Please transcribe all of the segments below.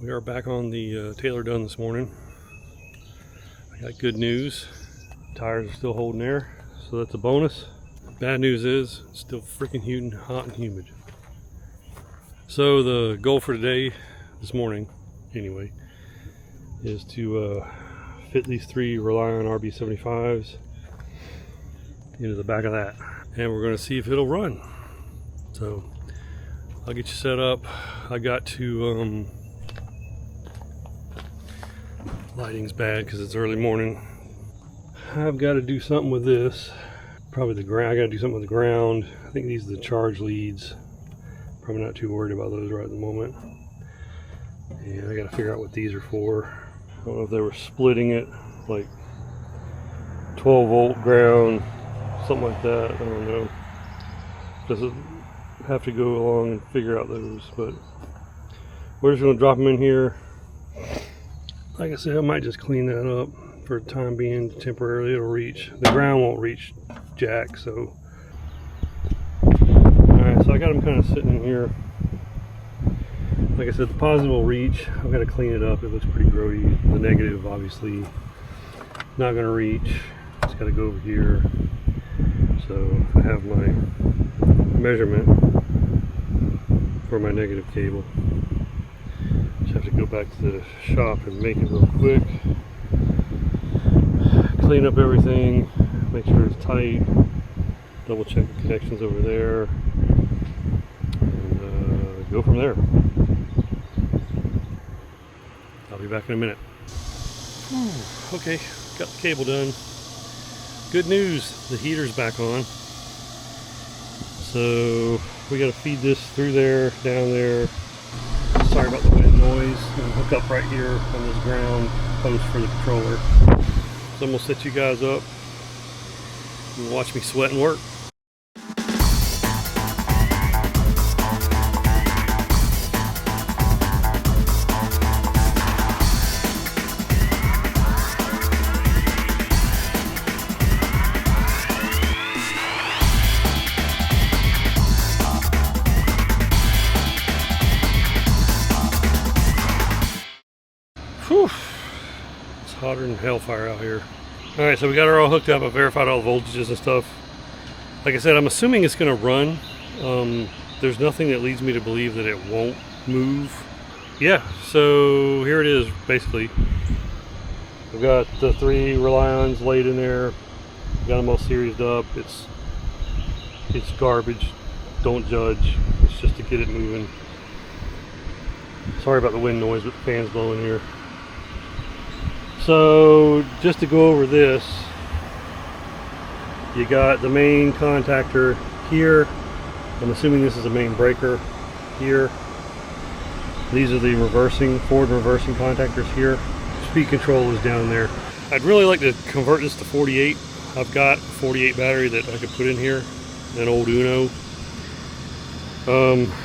We are back on the Taylor Dunn this morning. I got good news. Tires are still holding air, so that's a bonus. Bad news is it's still freaking hot and humid. So the goal for today, this morning anyway, is to fit these 3 Reliant RB75s into the back of that. And we're going to see if it'll run. So I'll get you set up. I got to... lighting's bad because it's early morning. I've got to do something with this. Probably the ground. I got to do something with the ground. I think these are the charge leads. Probably not too worried about those right at the moment. And I got to figure out what these are for. I don't know if they were splitting it, like 12 volt ground, something like that. I don't know. Does it have to go along and figure out those? But we're just going to drop them in here. Like I said, I might just clean that up for the time being. Temporarily it'll reach. The ground won't reach jack, so. Alright, so I got them kind of sitting in here. Like I said, the positive will reach. I've got to clean it up. It looks pretty grody. The negative, obviously, not going to reach. It's got to go over here. So I have my measurement for my negative cable. Have to go back to the shop and make it real quick. Clean up everything, make sure it's tight, double check the connections over there, and go from there. I'll be back in a minute. Okay, got the cable done. Good news, the heater's back on. So we got to feed this through there, down there. Sorry about the wind noise. I'm hook up right here on this ground post for the controller. So I'm going to set you guys up and watch me sweat and work. Whew. It's hotter than hellfire out here. Alright, so we got her all hooked up. I verified all the voltages and stuff. Like I said, I'm assuming it's going to run. There's nothing that leads me to believe that it won't move. Yeah, so here it is, basically. We've got the 3 Reliants laid in there. Got them all seriesed up. It's garbage. Don't judge. It's just to get it moving. Sorry about the wind noise, but the fan's blowing here. So just to go over this, you got the main contactor here. I'm assuming this is a main breaker here. These are the forward reversing contactors here. Speed control is down there. I'd really like to convert this to 48. I've got a 48 battery that I could put in here, an old Uno.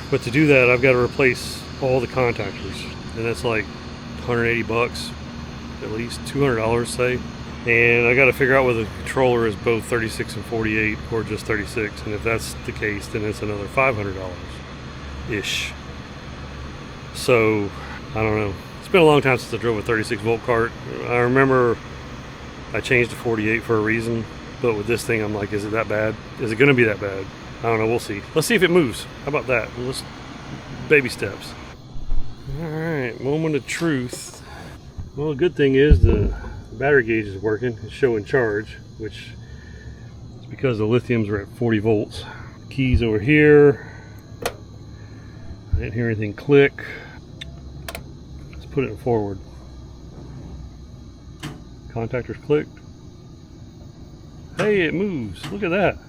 But to do that, I've got to replace all the contactors, and that's like 180 bucks. At least $200, say. And I got to figure out whether the controller is both 36 and 48 or just 36, and if that's the case, then it's another $500 ish. So I don't know. It's been a long time since I drove a 36 volt cart. I remember I changed to 48 for a reason, but with this thing I'm like, is it that bad? Is it going to be that bad? I don't know. We'll see. Let's see if it moves. How about that? Let's baby steps. All right, moment of truth. Well, the good thing is the battery gauge is working. It's showing charge, which is because the lithiums are at 40 volts. The keys over here. I didn't hear anything click. Let's put it forward. Contactors clicked. Hey, it moves. Look at that.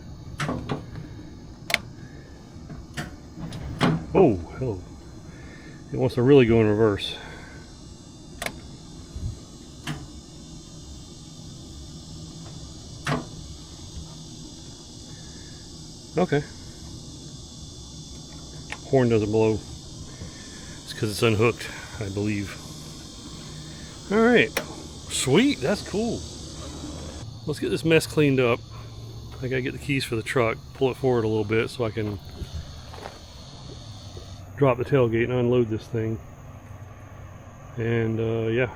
Oh, hello. It wants to really go in reverse. Okay. Horn doesn't blow. It's because it's unhooked, I believe. Alright. Sweet, that's cool. Let's get this mess cleaned up. I gotta get the keys for the truck, pull it forward a little bit so I can drop the tailgate and unload this thing. And yeah,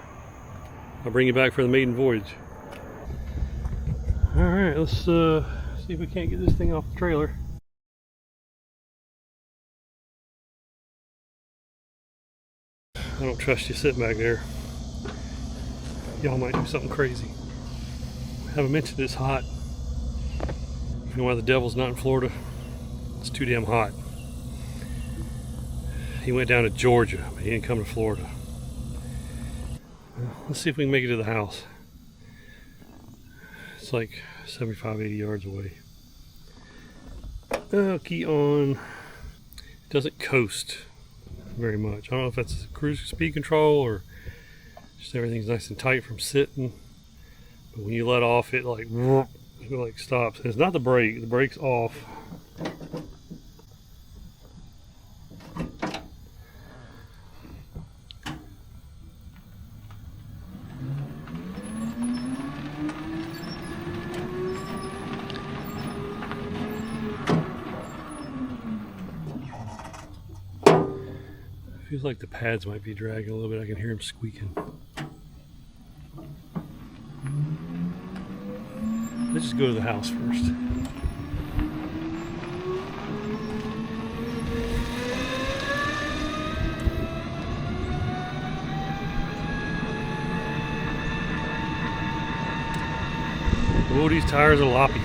I'll bring you back for the maiden voyage. All right, let's see if we can't get this thing off the trailer. I don't trust you sitting back there. Y'all might do something crazy. I haven't mentioned it's hot. You know why the devil's not in Florida? It's too damn hot. He went down to Georgia, but he didn't come to Florida. Well, let's see if we can make it to the house. It's like 75, 80 yards away. Key on. It doesn't coast very much. I don't know if that's cruise speed control or just everything's nice and tight from sitting. But when you let off, it like stops. And it's not the brake. The brake's off. Feels like the pads might be dragging a little bit. I can hear them squeaking. Let's just go to the house first. Oh, these tires are loppy.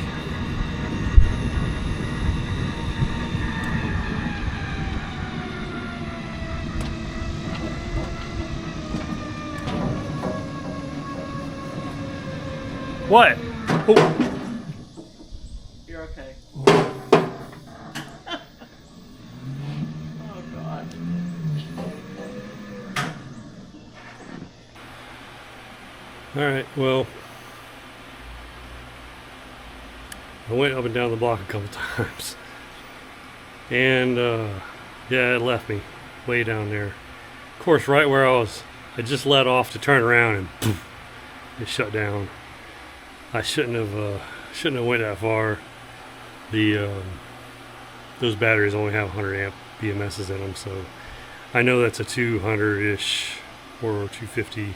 What? Oh. You're okay. Oh God. All right, well, I went up and down the block a couple times. And yeah, it left me way down there. Of course, right where I just let off to turn around and poof, it shut down. I shouldn't have went that far. Those batteries only have 100 amp BMSs in them, so I know that's a 200-ish or 250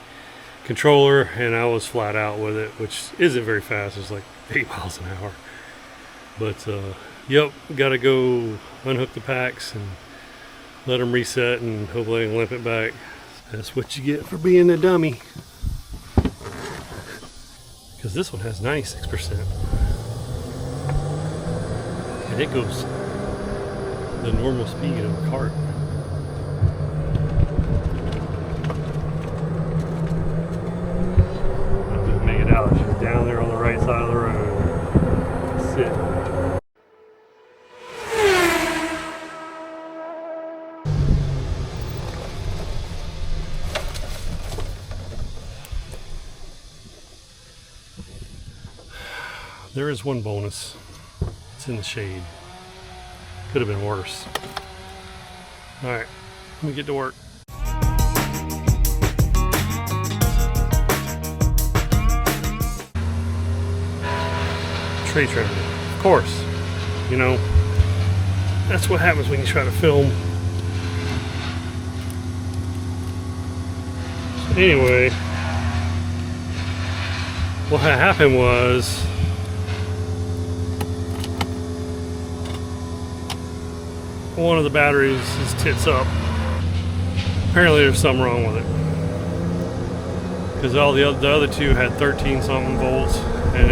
controller, and I was flat out with it, which isn't very fast. It's like 8 miles an hour. But yep, gotta go unhook the packs and let them reset, and hopefully I can limp it back. That's what you get for being a dummy. Because this one has 96%. And it goes the normal speed of a cart. I didn't make it out. She's down there on the right side of the road. Sit. There is one bonus. It's in the shade. Could have been worse. Alright, let me get to work. Tree trimming. Of course. You know, that's what happens when you try to film. So anyway, what happened was one of the batteries is tits up. Apparently there's something wrong with it, because all the other two had 13 something volts, and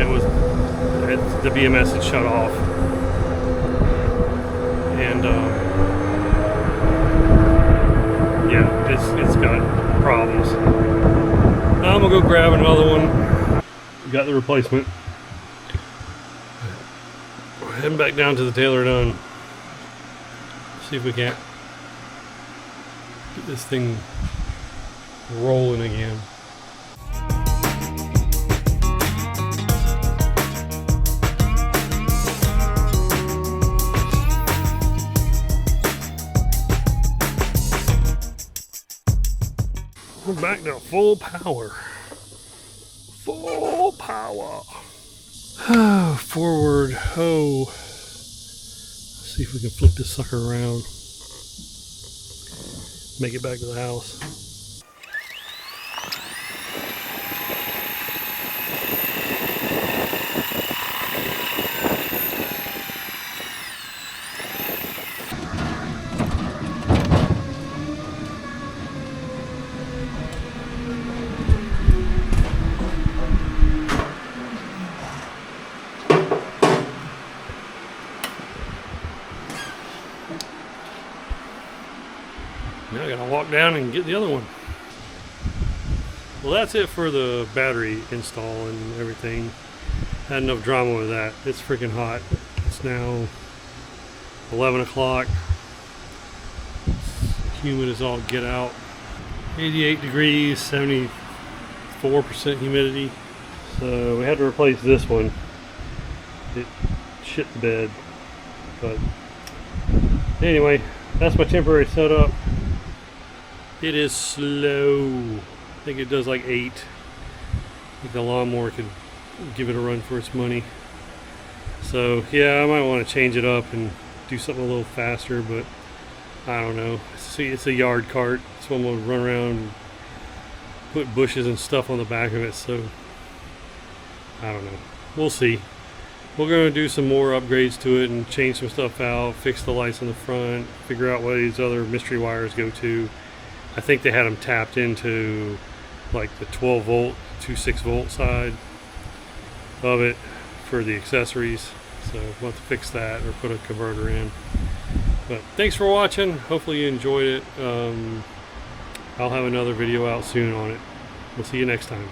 the BMS had shut off, and yeah, it's got problems. Now I'm gonna go grab another one. Got the replacement. We're heading back down to the Taylor Dunn. See if we can't get this thing rolling again. We're back to full power. Full power. Forward ho. See if we can flip this sucker around. Make it back to the house. Now I gotta walk down and get the other one. Well, that's it for the battery install and everything. Had enough drama with that. It's freaking hot. It's now 11 o'clock. It's humid as all get out. 88 degrees, 74% humidity. So we had to replace this one. It shit the bed. But anyway, that's my temporary setup. It is slow. I think it does like 8. I think the lawnmower could give it a run for its money. So yeah, I might want to change it up and do something a little faster, but I don't know. See, it's a yard cart. This one will run around and put bushes and stuff on the back of it, so I don't know. We'll see. We're going to do some more upgrades to it and change some stuff out, fix the lights on the front, figure out where these other mystery wires go to. I think they had them tapped into like the 12 volt to 6 volt side of it for the accessories. So we'll have to fix that or put a converter in. But thanks for watching. Hopefully you enjoyed it. I'll have another video out soon on it. We'll see you next time.